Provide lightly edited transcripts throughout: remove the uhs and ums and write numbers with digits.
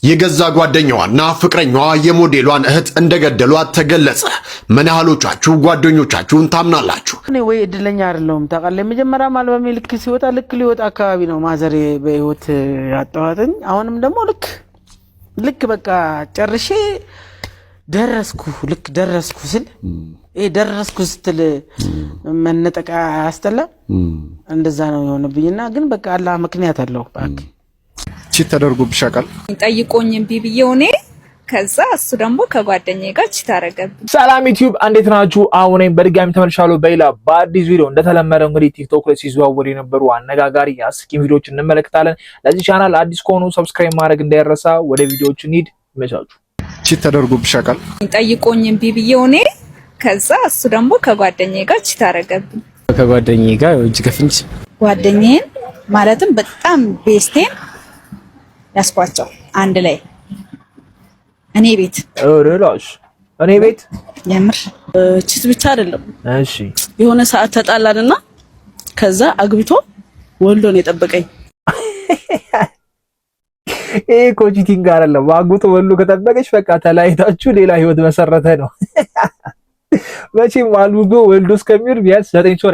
የገዛ ጓደኛዋና ፍቅረኛዋ የሞዴሏን እህት እንደገደሏት ተገለጸ። ምን ያህሎቻችሁ ጓደኞቻችሁን ታምናላችሁ? እኔ ወይ እድለኛ አይደለሁም ታውቃለህ። መጀመሪያ አልበሜ ልክ ሲወጣ ልክ ሊወጣ አካባቢ ነው ማዘሬ በህይወት ያጣዋትኝ። አሁንም ደግሞ ልክ በቃ ጨርሼ ደረስኩ ስል ደረስኩ ስትል መነጠቃ ያስተላ እንደዛ ነው የሆነብኝና ግን በቃ አላህ ምክንያት አለው ባክ ቺት ተደርጎብሽ ያውቃል? ጠይቆኝ እምቢ ብዬው እኔ ከዛ እሱ ደግሞ ከጓደኛዬ ጋር ቺት አደረገብኝ። ሰላም ዩቲዩብ እንዴት ናችሁ? አሁን በድጋሚ ተመልሻለሁ በሌላ በአዲስ ቪዲዮ። እንደተለመደው እንግዲህ ቲክቶክ ላይ ሲዘዋወሩ የነበሩ አነጋጋሪ አስቂኝ ቪዲዮዎች እንመለከታለን። ለዚህ ቻናል አዲስ ከሆኑ ሰብስክራይብ ማድረግ እንዳይረሳ። ወደ ቪዲዮዎቹ እንሂድ። ይመቻችሁ። ቺት ተደርጎብሽ ያውቃል? ጠይቆኝ እምቢ ብዬው እኔ ከዛ እሱ ደግሞ ከጓደኛዬ ጋር ቺት አደረገብኝ። ከጓደኛዬ ጋር እጅ ከፍንጅ ጓደኛዬን ማለትም በጣም ቤስቴን ያስኳቸው አንድ ላይ እኔ ቤት የምር ቺት ብቻ አይደለም። እሺ የሆነ ሰዓት ተጣላንና ከዛ አግብቶ ወልዶ ነው የጠበቀኝ። ኮቺቲንግ አይደለም። አግብቶ ወልዶ ከጠበቀሽ በቃ ተለያይታችሁ ሌላ ህይወት መሰረተ ነው። መቼም አልጎ ወልዶ እስከሚወር ቢያንስ 9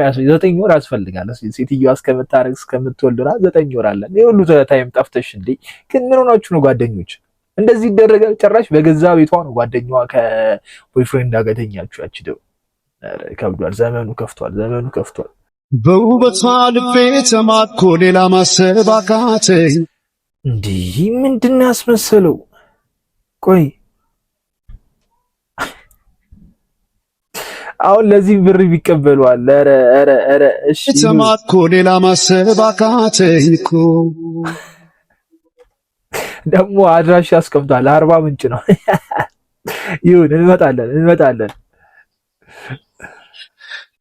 ወር ያስፈልጋል። ሴትዮዋ እስከምታረግ እስከምትወልድና 9 ወር አለ። የሁሉ ታይም ጠፍተሽ እንዴ? ግን ምን ሆናችሁ ነው ጓደኞች? እንደዚህ ይደረጋል? ጭራሽ በገዛ ቤቷ ነው ጓደኛዋ ከቦይፍሬንድ ጋር የተኛችው። ያቺ ደው ከብዷል። ዘመኑ ከፍቷል። በውበቷ ልቤ ተማርኮ ሌላ ማሰብ አቃተኝ። እንዴ ምንድን ነው ያስመሰለው? ቆይ አሁን ለዚህ ብር ቢቀበሏል? ኧረ እሺ ተማርኮ ሌላ ማሰብ አቃተኝ እኮ። ደግሞ አድራሻ አስቀምጧል። 40 ምንጭ ነው። ይሁን እንመጣለን።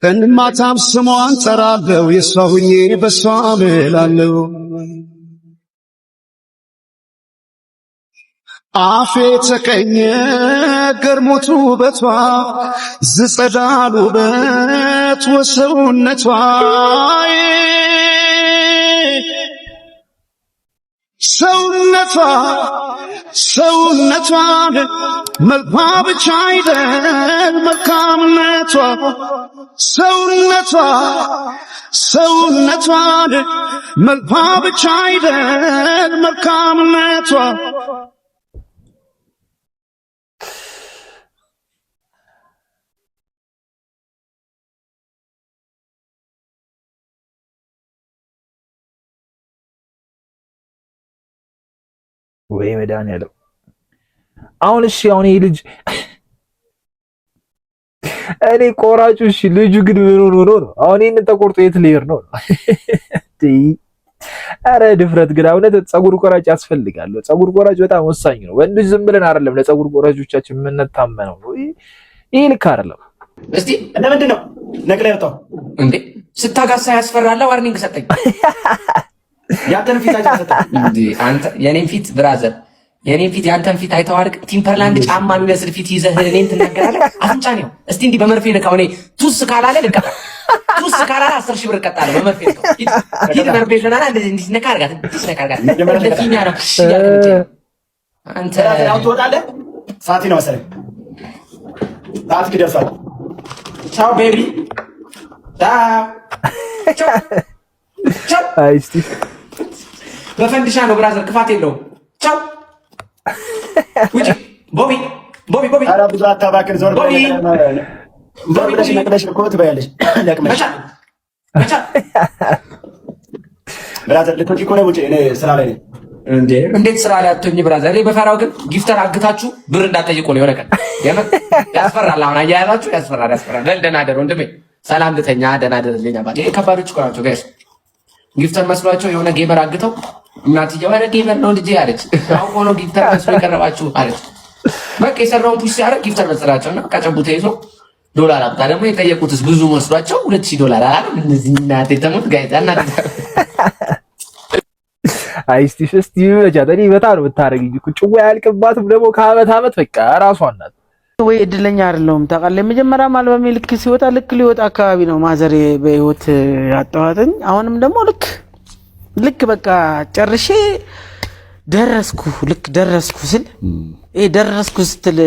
እንማታም ስሟን ጠራለው የሷ ሁኜ በሷ እምላለሁ። አፌ ተቀኘ ገርሞት ውበቷ ዝጸዳል ውበት ወሰውነቷ ሰውነቷን መልኳ ብቻ አይደል መልካምነቷ ሰውነቷን መልኳ ብቻ አይደል መልካምነቷ ወይ መድኃኒዓለም። አሁን ይሄ ልጅ እኔ ቆራጩ እሺ፣ ልጁ ግን ምን ሆኖ ነው? አሁን ይሄን ተቆርጦ የት ሊሄድ ነው? አረ ድፍረት ግን እውነት ፀጉር ቆራጭ ያስፈልጋል። ፀጉር ቆራጭ በጣም ወሳኝ ነው። ወንዶች ዝም ብለን አይደለም ለፀጉር ቆራጮቻችን የምንታመነው ነው። ይሄ ልክ አይደለም። እስቲ ለምንድን ነው ነቅለ ያወጣው እንዴ? ስታጋሳ ያስፈራል። ዋርኒንግ ሰጠኝ። ያንተን ፊት አይተህ እንዴ? አንተ የኔን ፊት ብራዘር፣ የኔን ፊት ያንተን ፊት አይተዋርቅ። ቲምፐርላንድ ጫማ የሚመስል ፊት ይዘህ እኔን ትናገራለህ? አፍንጫ ነው። እስቲ እንዲህ በመርፌ ልካው። እኔ ቱስ ካላለ ልቀጣ፣ ቱስ ካላለ 10 ሺህ ብር እቀጣለሁ። በመርፌ ልካው። ሂድ መርፌ ለና እንደዚህ ነካ አድርጋት፣ ነካ አድርጋት። ለፊኛ ነው አንተ ያው ትወጣለህ። ሰዓት ነው መሰለኝ። ሰዓት ይደርሳል። ቻው ቤቢ፣ ቻው። አይ እስቲ በፈንድሻ ነው ብራዘር፣ ክፋት የለውም። ቻው ውጪ። ቦቢ አራ ብዙ አታባክን። ዞር ቦቢ ነቅለሽ እኮ ትበያለሽ። ለቅመሽ ብራዘር ልትወጪ እኮ ነው። ውጪ፣ እኔ ስራ ላይ ነኝ። እንዴት ስራ ላይ አትሆኝ ብራዘር? እኔ በፈራው ግን ጊፍተር አግታችሁ ብር እንዳትጠይቁ ነው። የሆነ ቀን ያስፈራል። አሁን አያያዛችሁ ያስፈራል። ደህና ደር ወንድሜ፣ ሰላም ልተኛ። ደህና ደርልኝ አባቴ። ከባዶች እኮ ናቸው ጋይስ። ጊፍተር መስሏቸው የሆነ ጌመር አግተው እናትዬው ኧረ ጌመር ነው ልጄ አለች። አውቆ ነው ጊፍተር መስሎ የቀረባችሁ አለች። በቃ የሰራውን ፑሽ ሲያደርግ ጊፍተር መስላቸውና ቀጨቡ ተይዞ ዶላር አምጣ። ደግሞ የጠየቁትስ ብዙ መስሏቸው $2000 አለ። እነዚህ እናቴ ተሞት ጋይታ እናቴ። አይ እስቲ በጃ ደሪ በጣም ነው የምታረጊኝ እኮ ጭው ያልቅባትም ደግሞ ከአመት በቃ ራሷን ናት። ወይ እድለኛ አይደለሁም ታውቃለህ። መጀመሪያ አልበሜ ልክ ሲወጣ ልክ ሊወጣ አካባቢ ነው ማዘሬ በህይወት ያጣዋትኝ። አሁንም ደግሞ ልክ በቃ ጨርሼ ልክ ደረስኩ ስል ደረስኩ ስትል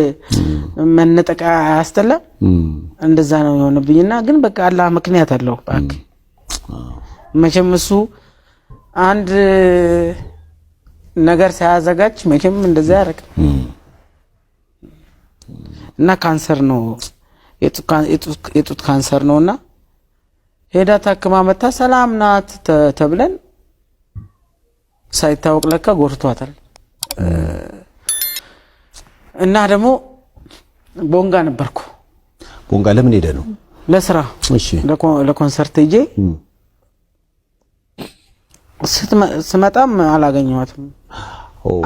መነጠቃ ያስተላ እንደዛ ነው የሆነብኝና ግን በቃ አላህ ምክንያት አለው ባክ መቼም እሱ አንድ ነገር ሳያዘጋጅ መቼም እንደዛ ያረክ እና ካንሰር ነው የጡት ካንሰር ነውና ሄዳ ታክማ መጣ ሰላም ናት ተብለን ሳይታወቅ ለካ ጎርቷታል እና ደግሞ ቦንጋ ነበርኩ ቦንጋ ለምን ሄደ ነው ለስራ እሺ ለኮንሰርት ሄጄ ስመጣም አላገኘኋትም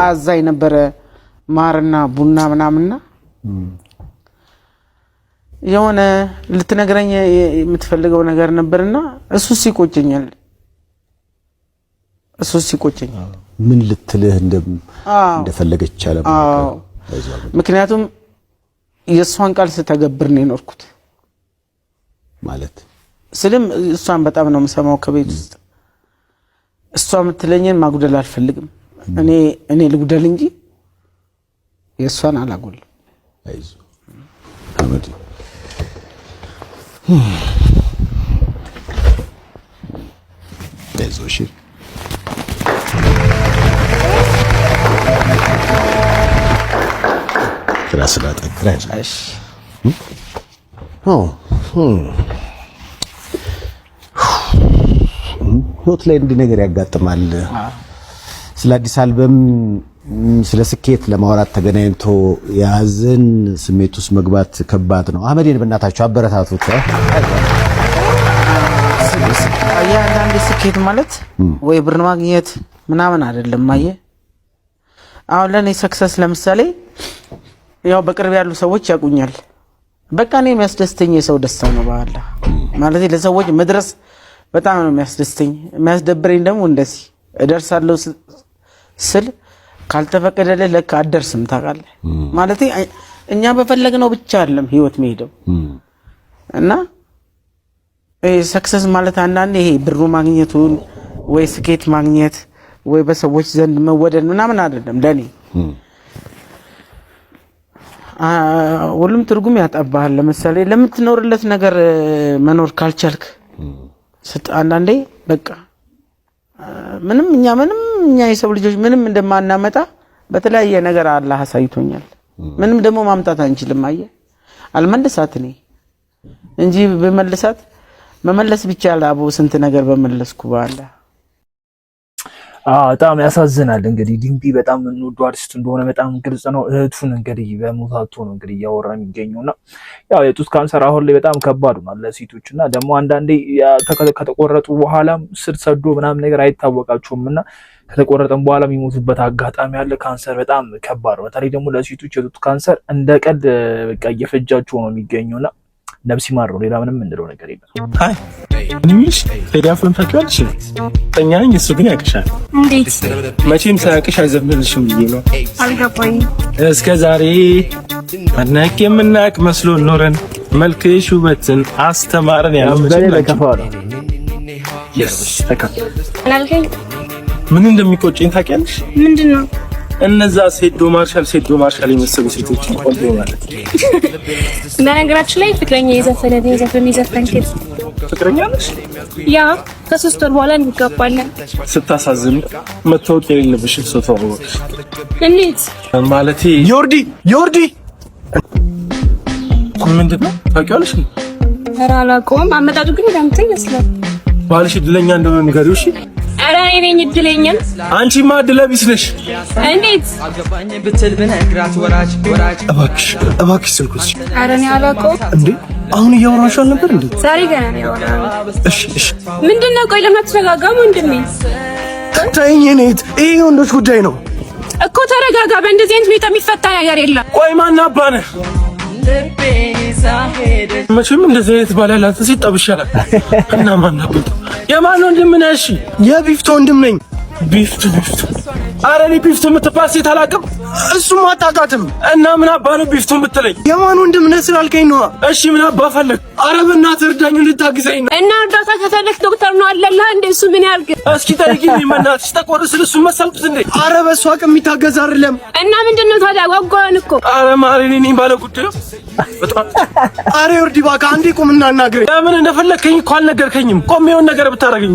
አዛይ ነበር ማርና ቡና ምናምንና የሆነ ልትነግረኝ የምትፈልገው ነገር ነበርና እሱ ሲቆጨኛል ምን ልትልህ እንደፈለገች ይቻለ ምክንያቱም የሷን ቃል ስተገብር ነው የኖርኩት ማለት ስለም እሷን በጣም ነው የምሰማው ከቤት ውስጥ እሷ የምትለኝን ማጉደል አልፈልግም እኔ ልጉደል እንጂ የሷን አላጎልም አይዞ አመዲ አይዞሽ ራስላ ጠቅራሽ ህይወት ላይ እንዲህ ነገር ያጋጥማል ስለ አዲስ አልበም ስለ ስኬት ለማውራት ተገናኝቶ ያዘን ስሜት ውስጥ መግባት ከባድ ነው አህመድን በእናታችሁ አበረታቱት አንዳንድ ስኬት ማለት ወይ ብር ማግኘት ምናምን አይደለም ማየ አሁን ለኔ ሰክሰስ ለምሳሌ ያው በቅርብ ያሉ ሰዎች ያቁኛል በቃ እኔ የሚያስደስተኝ የሰው ደስታ ነው ባላ ማለት ለሰዎች መድረስ በጣም ነው የሚያስደስተኝ የሚያስደብረኝ ደግሞ እንደዚህ እደርሳለሁ ስል ካልተፈቀደለ ለካ አደርስም ታውቃለህ ማለት እኛ በፈለግነው ብቻ አይደለም ህይወት መሄደው እና ሰክሰስ ማለት አንዳንዴ ይሄ ብሩ ማግኘቱን ወይ ስኬት ማግኘት ወይ በሰዎች ዘንድ መወደድ ምናምን አይደለም ለኔ ሁሉም ትርጉም ያጣባል ለምሳሌ ለምትኖርለት ነገር መኖር ካልቻልክ አንዳንዴ በቃ ምንም እኛ የሰው ልጆች ምንም እንደማናመጣ በተለያየ ነገር አላህ አሳይቶኛል ምንም ደግሞ ማምጣት አንችልም አየ አልመለሳት እኔ እንጂ በመለሳት መመለስ ብቻ አላቦ ስንት ነገር በመለስኩ ባላ በጣም ያሳዝናል እንግዲህ ዲምቢ በጣም እንወደው አርቲስት እንደሆነ በጣም ግልጽ ነው እህቱን እንግዲህ በሞታቱ ነው እንግዲህ ያወራ የሚገኘውና ያው የጡት ካንሰር አሁን ላይ በጣም ከባድ ነው ለሴቶችና ደግሞ አንዳንዴ ከተቆረጡ በኋላም ስር ሰዶ ምናምን ነገር አይታወቃቸውምና ከተቆረጠም በኋላ የሚሞቱበት አጋጣሚ ያለ ካንሰር በጣም ከባድ ነው በተለይ ደግሞ ለሴቶች የጡት ካንሰር እንደቀልድ በቃ እየፈጃቸው ነው የሚገኘውና ነብስ ይማር ነው ሌላ ምንም እንደለው ነገር የለም አይ ንሚሽ ቴዲያፍን ፈቷልሽ ተኛኝ እሱ ግን ያቅሻል እንዴት መቼም ሳያቅሽ አይዘምርልሽም ብዬ ነው አልገባኝ እስከ ዛሬ አናቅ የምናቅ መስሎ ኖረን መልክሽ ውበትን አስተማረን ያለው ምን እንደሚቆጨኝ ታውቂያለሽ ምንድነው እነዛ ሴዶ ማርሻል የመሰሉ ሴቶች ቆንጆ ማለት በነገራችን ላይ ፍቅረኛ የዘፈንከት ፍቅረኛ ነሽ? ያ ከ3 ወር በኋላ እንጋባለን። ስታሳዝኑ መታወቅ የሌለብሽ ሰው ተዋወቅሽ። እንዴት ማለቴ ዮርዲ ምንድነው ታውቂዋለሽ? ኧረ አላውቀውም። አመጣጡ ግን ያንተ ይመስላል። ባልሽ እድለኛ እንደሆነ ንገሪው እሺ። ኧረ እኔ ነኝ እድለኛ። አንቺማ እድለ ቢስ ነሽ። እንዴት አገባኝ ብትል ብነግራት ወራጅ እባክሽ ስልኩስ። ኧረ እኔ አላውቀውም። እንዴ አሁን እያወራሽ አልነበር እንዴ? ዛሬ ገና ነው ያወራነው። እሺ ምንድነው? ቆይ ለምን አትረጋጋም ወንድሜ? ተይኝ እኔት፣ ይሄ ወንዶች ጉዳይ ነው እኮ። ተረጋጋ። በእንደዚህ አይነት ሁኔታ የሚፈታ ነገር የለም። ቆይ ማን አባነ መቼም እንደዚህ አይነት ባላላት ሲጠብሻል እና ማን አባቱ የማን ወንድም ነሽ? የቢፍቶ ወንድም ነኝ። ቢፍቶ ኧረ እኔ ቢፍቱ የምትባል ሴት አላውቅም። እሱም አታውቃትም። እና ምን አባ ነው ቢፍቱ የምትለኝ? የማን ወንድም ነህ ስላልከኝ ነዋ። እሺ ምን አባ ፈለግ? ኧረ በእናትህ እርዳኝ፣ ልታግዘኝ ነው። እና እርዳታ ከፈለክ ዶክተር ነው አለልህ እንዴ? እሱ ምን ያርግ? እስኪ ጠይቂኝ በእናትሽ። ተቆርስ እሱ መሰልኩት እንዴ? ኧረ በእሱ አቅም የሚታገዝ አይደለም። እና ምንድነው ታዲያ? ጓጓን እኮ። ኧረ ማሪ እኔ ባለ ጉዳዩ በጣም ኧረ ወርዲ እባክህ አንዴ ቁምና አናግረኝ። ለምን እንደፈለከኝ እኮ አልነገርከኝም። ቆም የሆነ ነገር ብታረገኝ።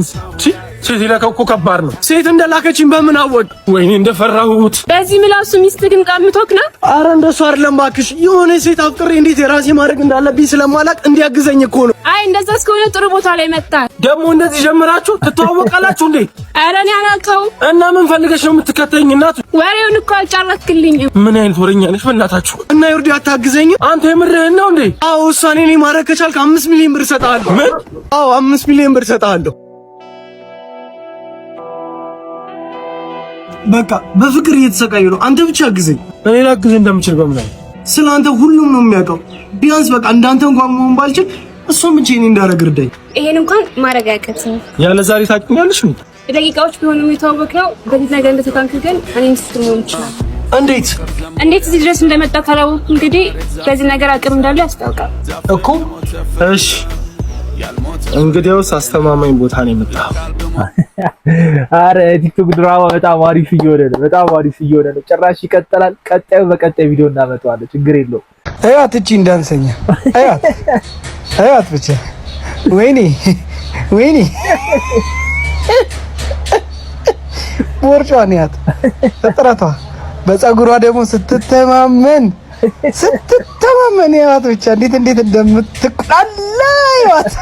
ሴት ይላከው እኮ ከባድ ነው። ሴት እንደላከችኝ በምን አወቅ? ወይኔ እንደፈራሁት። በዚህ ምላሱ ሚስት ግን ቀምቶክ ነው? ኧረ እንደሱ አይደለም እባክሽ። የሆነ ሴት አፍቅሬ እንዴት የራሴ ማድረግ እንዳለብኝ ስለማላቅ እንዲያግዘኝ እኮ ነው። አይ እንደዛ እስከሆነ ጥሩ ቦታ ላይ መጣህ። ደግሞ እንደዚህ ጀምራችሁ ትተዋወቃላችሁ እንዴ? ኧረ እኔ አላውቀውም። እና ምን ፈልገሽ ነው የምትከተይኝ? እናቱ ወሬውን እኮ አልጨረስክልኝም። ምን አይነት ወሬኛ ነሽ በእናታችሁ? እና ይርዲ አታግዘኝም? አንተ የምርህን ነው እንዴ? አዎ እሷን እኔ ማድረግ ከቻልክ 5 ሚሊዮን ብር እሰጥሃለሁ። ምን? አዎ 5 ሚሊዮን ብር እሰጥሃለሁ። በቃ በፍቅር እየተሰቃዩ ነው። አንተ ብቻ አግዘኝ። እኔ ላግዝ እንደምችል በምን አይ? ስለ አንተ ሁሉም ነው የሚያውቀው። ቢያንስ በቃ እንዳንተ እንኳን መሆን ባልችል እሱም ብቻ እኔ እንዳደረግ እርዳኝ። ይሄን እንኳን ማድረግ አያቅትም። ያለ ዛሬ ታውቂኛለሽ ነው። ደቂቃዎች ቢሆንም የተዋወቅነው በዚህ ነገር እንደተካንክ ግን እኔን ስትሆን ይችላል። እንዴት እዚህ ድረስ እንደመጣ ካላወቅኩ እንግዲህ በዚህ ነገር አቅም እንዳለ ያስታውቃል እኮ። እሺ እንግዲያውስ አስተማማኝ ቦታ ነው የመጣው። አረ ቲክቶክ ድራማ በጣም አሪፍ እየሆነ ነው። በጣም አሪፍ እየሆነ ነው። ጭራሽ ይቀጥላል። ቀጣዩ በቀጣይ ቪዲዮ እናመጣዋለን። ችግር የለውም። አያት እቺ እንዳንሰኛ አያት ብቻ ወይኔ ቦርጫን ያት ተጥራቷ በፀጉሯ ደግሞ ስትተማመን ያት ብቻ እንዴት እንደምትቆላ ያት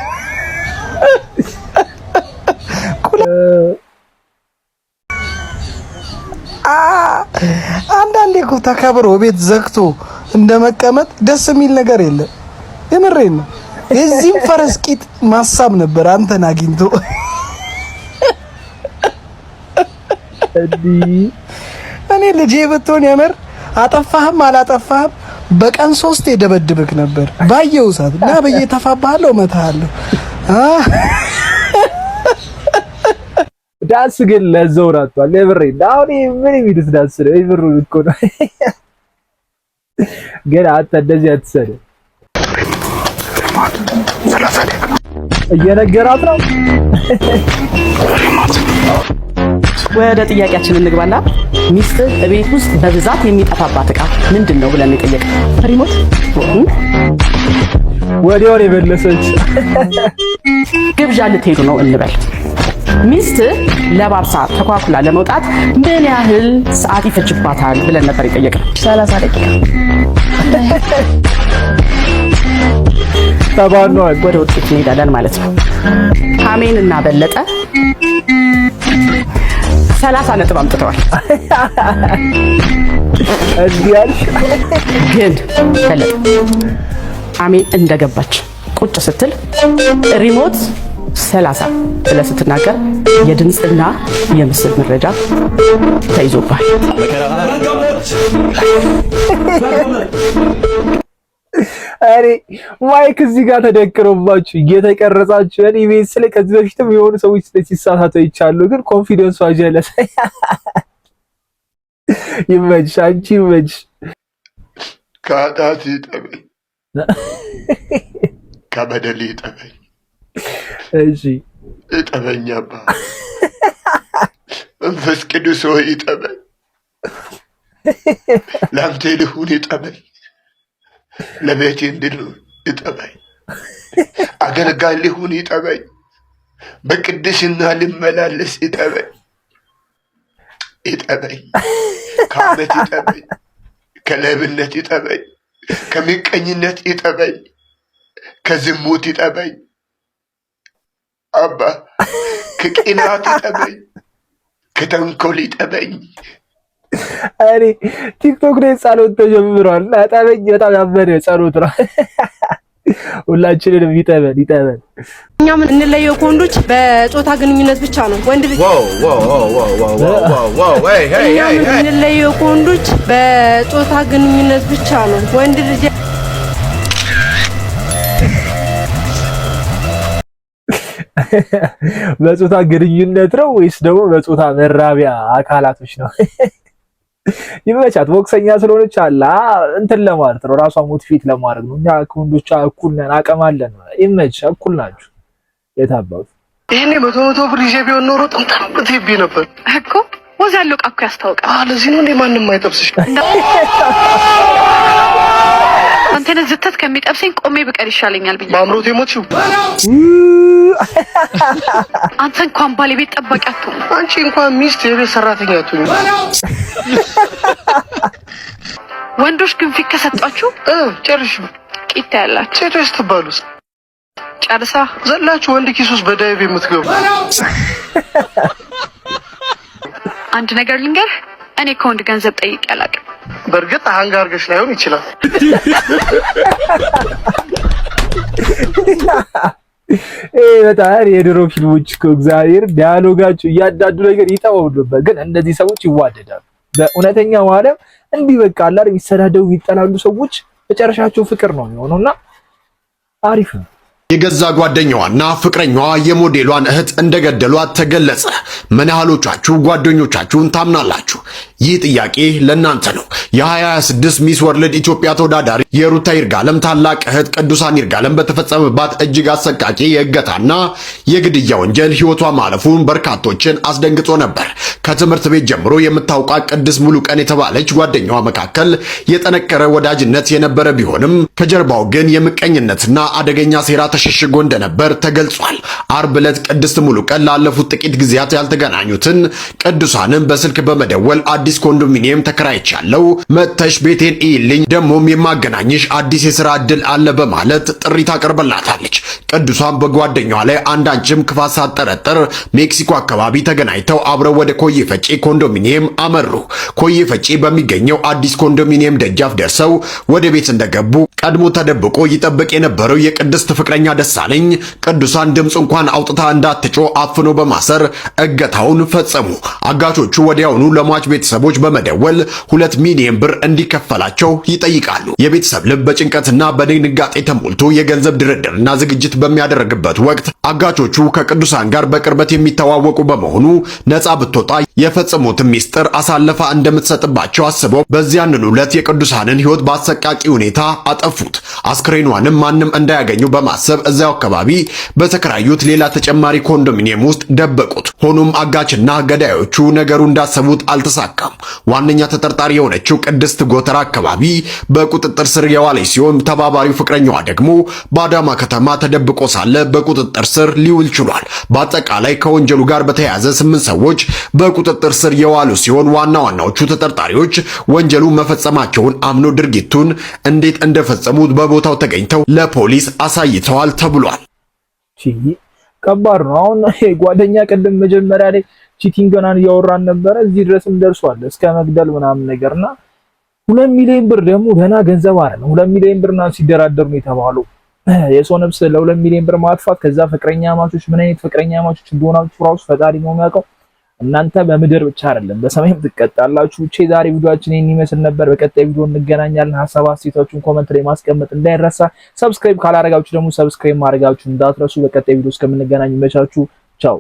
አንዳንዴ እኮ ተከብሮ ቤት ዘግቶ እንደመቀመጥ ደስ የሚል ነገር የለም። የምሬን ነው። የዚህም ፈረስ ቂጥ ማሳብ ነበር አንተን አግኝቶ። እኔ ልጄ ብትሆን የምር አጠፋህም አላጠፋህም በቀን 3 የደበድብክ ነበር። ባየው ሰዓት እና በየተፋባለው መታሃለሁ። ዳንስ ግን ለዘው ራቷል። የምሬን አሁን ምን የሚሉት ዳንስ ነው? ይብሩ እኮ ነው። ግን አንተ እንደዚህ አትሰደ እየነገራት ነው። ወደ ጥያቄያችን እንግባና ሚስት ቤት ውስጥ በብዛት የሚጠፋባት ዕቃ ምንድን ነው ብለን ጠየቅ። ሪሞት ወዲያው የመለሰች ግብዣ ልትሄዱ ነው እንበል። ሚስት ለባብሳ ተኳኩላ ለመውጣት ምን ያህል ሰዓት ይፈጅባታል ብለን ነበር የጠየቅነው። 30 ደቂቃ። ተባኗል። ወደ ውጤት እንሄዳለን ማለት ነው። አሜን እና በለጠ 30 ነጥብ አምጥተዋል። እንዲያልሽ ግን በለጠ አሜን እንደገባች ቁጭ ስትል ሪሞት 30 ብለህ ስትናገር የድምፅና የምስል መረጃ ተይዞባል። አሬ ማይክ እዚህ ጋር ተደቅሮባችሁ እየተቀረጻችሁ እኔ ቤት ስለ ከዚህ በፊትም የሆኑ ሰዎች ሲሳሳቱ ይቻሉ። ግን ኮንፊደንስ ዋጀለስ ይመችሽ፣ አንቺ ይመችሽ። ከኃጢአት ይጠበኝ፣ ከበደል ይጠበኝ። እሺ ይጠበኝ አባ መንፈስ ቅዱስ ሆይ ይጠበኝ። ለአንተ ልሁን ይጠበኝ፣ ለቤቴ እንድኖር ይጠበኝ፣ አገልጋይ ልሁን ይጠበኝ፣ በቅድስና ልመላለስ ይጠበኝ። ከዓመት ይጠበኝ፣ ከሌብነት ይጠበኝ፣ ከምቀኝነት ይጠበኝ፣ ከዝሙት ይጠበኝ አባ፣ ከቅናት ይጠበኝ፣ ከተንኮል ይጠበኝ። አሬ ቲክቶክ ላይ ጸሎት ተጀምሯል። አጣበኝ በጣም ያበደ ጸሎት ነው። ሁላችንንም ይጠበን። እኛ ምን እንለየው ከወንዶች በጾታ ግንኙነት ብቻ ነው። ወንድ ልጅ እንለየው ከወንዶች በጾታ ግንኙነት ብቻ ነው። ወንድ ልጅ በጾታ ግንኙነት ነው ወይስ ደግሞ በጾታ መራቢያ አካላቶች ነው? ይመቻት። ቦክሰኛ ስለሆነች አላ እንትን ለማለት ነው፣ ራሷ ሞቲቬት ለማድረግ ነው። እኛ ከወንዶቿ እኩል ነን፣ አቅም አለን። ይመች፣ እኩል ናችሁ። የታባቱ ይሄኔ 100 ብር ይዤ ቢሆን ኖሮ ጥምጥም ብትሄቢ ነበር እኮ። ወዝ ያለው ቃኩ ያስታውቃል። ለዚህ ነው እንዴ ማንም አይጠብስሽ? አንተን ዝተት ከሚጠብሰኝ ቆሜ ብቀር ይሻለኛል ብዬ ማምሮት የሞትሽው አንተ እንኳን ባለቤት ጠባቂ አትሆን፣ አንቺ እንኳን ሚስት የቤት ሰራተኛ አትሆን። ወንዶች ግን ፊት ከሰጣችሁ ጨርሹ ቂጣ ያላችሁ ሴቶች ትባሉስ ጨርሳ ዘላችሁ ወንድ ኪሱስ በዳይቭ የምትገቡ። አንድ ነገር ልንገርህ፣ እኔ ከወንድ ገንዘብ ጠይቄ አላውቅም። በእርግጥ አህንጋርገሽ ላይሆን ይችላል። በጣም የድሮ ፊልሞች እኮ እግዚአብሔር ዲያሎጋቸው እያዳዱ ነገር ይጠወው ነበር፣ ግን እንደዚህ ሰዎች ይዋደዳሉ። በእውነተኛው ዓለም እንዲህ በቃ አላር የሚሰዳደው የሚጠላሉ ሰዎች መጨረሻቸው ፍቅር ነው የሚሆነውና አሪፍ ነው። የገዛ ጓደኛዋና ፍቅረኛዋ የሞዴሏን እህት እንደገደሏት ተገለጸ። ምን ያህሎቻችሁ ጓደኞቻችሁን ታምናላችሁ? ይህ ጥያቄ ለእናንተ ነው። የ2026 ሚስ ወርልድ ኢትዮጵያ ተወዳዳሪ የሩታ ይርጋለም ታላቅ እህት ቅዱሳን ይርጋለም በተፈጸመባት እጅግ አሰቃቂ የእገታና የግድያ ወንጀል ሕይወቷ ማለፉን በርካቶችን አስደንግጦ ነበር። ከትምህርት ቤት ጀምሮ የምታውቃት ቅድስት ሙሉቀን የተባለች ጓደኛዋ መካከል የጠነከረ ወዳጅነት የነበረ ቢሆንም ከጀርባው ግን የምቀኝነትና አደገኛ ሴራ ተሸሽጎ እንደነበር ተገልጿል። አርብ ዕለት ቅድስት ሙሉቀን ላለፉት ጥቂት ጊዜያት ያልተገናኙትን ቅዱሳንን በስልክ በመደወል አዲስ ኮንዶሚኒየም ተከራይቻለሁ፣ መጥተሽ ቤቴን እይልኝ፣ ደሞም የማገናኝሽ አዲስ የሥራ ዕድል አለ በማለት ጥሪ ታቀርብላታለች። ቅዱሳን በጓደኛዋ ላይ አንዳችም ክፋት ሳትጠረጥር ሜክሲኮ አካባቢ ተገናኝተው አብረው ወደ ኮዬ ፈጬ ኮንዶሚኒየም አመሩ። ኮዬ ፈጬ በሚገኘው አዲስ ኮንዶሚኒየም ደጃፍ ደርሰው ወደ ቤት እንደገቡ ቀድሞ ተደብቆ ይጠብቅ የነበረው የቅድስት ፍቅረኛ ደሳለኝ ቅዱሳን ድምፅ እንኳን አውጥታ እንዳትጮ አፍኖ በማሰር እገታውን ፈጸሙ። አጋቾቹ ወዲያውኑ ለሟች ቤተሰቦች በመደወል 2 ሚሊዮን ብር እንዲከፈላቸው ይጠይቃሉ። የቤተሰብ ልብ በጭንቀትና በድንጋጤ ተሞልቶ የገንዘብ ድርድርና ዝግጅት በሚያደርግበት ወቅት አጋቾቹ ከቅዱሳን ጋር በቅርበት የሚተዋወቁ በመሆኑ ነፃ ብትወጣ የፈጸሙትን ሚስጥር አሳልፋ እንደምትሰጥባቸው አስበው በዚያንን ዕለት የቅዱሳንን ሕይወት በአሰቃቂ ሁኔታ አጠፉት። አስክሬኗንም ማንም እንዳያገኙ በማሰብ እዚያው አካባቢ በተከራዩት ሌላ ተጨማሪ ኮንዶሚኒየም ውስጥ ደበቁት። ሆኖም አጋችና ገዳዮቹ ነገሩ እንዳሰቡት አልተሳካም። ዋነኛ ተጠርጣሪ የሆነችው ቅድስት ጎተራ አካባቢ በቁጥጥር ስር የዋለች ሲሆን ተባባሪው ፍቅረኛዋ ደግሞ በአዳማ ከተማ ተደብቆ ሳለ በቁጥጥር ስር ሊውል ችሏል። በአጠቃላይ ከወንጀሉ ጋር በተያያዘ 8 ሰዎች በቁጥጥር ስር የዋሉ ሲሆን ዋና ዋናዎቹ ተጠርጣሪዎች ወንጀሉ መፈጸማቸውን አምኖ ድርጊቱን እንዴት እንደፈጸሙት በቦታው ተገኝተው ለፖሊስ አሳይተዋል ተብሏል። ከባድ ነው። አሁን ጓደኛ ቅድም መጀመሪያ ላይ ቺቲንግ ገናን እያወራን ነበረ፣ እዚህ ድረስም ደርሷል እስከ መግደል ምናምን ነገርና 2 ሚሊዮን ብር ደግሞ ገና ገንዘብ አይደለም። 2 ሚሊዮን ብር ነው ሲደራደሩ ነው የተባለው። የሰው ነፍስ ለ2 ሚሊዮን ብር ማጥፋት፣ ከዛ ፍቅረኛ ማቾች ምን አይነት ፍቅረኛ ማቾች እንደሆናችሁ ራሱ ፈጣሪ ነው የሚያውቀው። እናንተ በምድር ብቻ አይደለም በሰማይም ትቀጣላችሁ። ዛሬ ቪዲዮአችን ይሄን ይመስል ነበር። በቀጣይ ቪዲዮ እንገናኛለን። ሐሳብ አስተያየታችሁን ኮሜንት ላይ ማስቀመጥ እንዳይረሳ። ሰብስክራይብ ካላረጋችሁ ደግሞ ሰብስክራይብ ማድረጋችሁ እንዳትረሱ። በቀጣይ ቪዲዮ እስከምንገናኝ መቻችሁ ቻው።